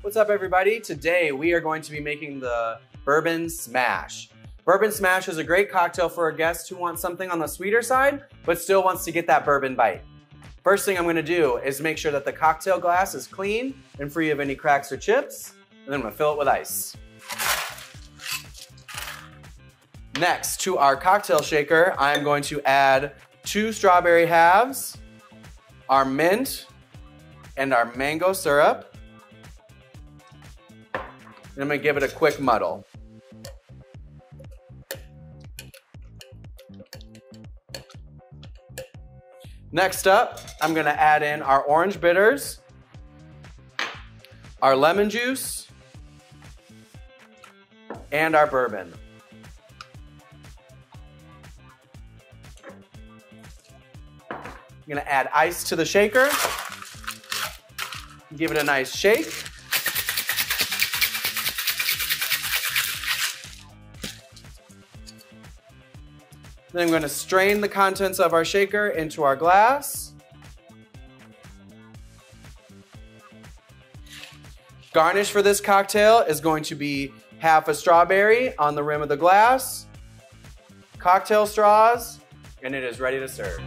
What's up, everybody? Today we are going to be making the Bourbon Smash. Bourbon Smash is a great cocktail for a guest who wants something on the sweeter side, but still wants to get that bourbon bite. First thing I'm gonna do is make sure that the cocktail glass is clean and free of any cracks or chips, and then I'm gonna fill it with ice. Next, to our cocktail shaker, I'm going to add 2 strawberry halves, our mint, and our mango syrup. And I'm gonna give it a quick muddle. Next up, I'm gonna add in our orange bitters, our lemon juice, and our bourbon. I'm gonna add ice to the shaker, give it a nice shake. Then I'm going to strain the contents of our shaker into our glass. Garnish for this cocktail is going to be half a strawberry on the rim of the glass, cocktail straws, and it is ready to serve.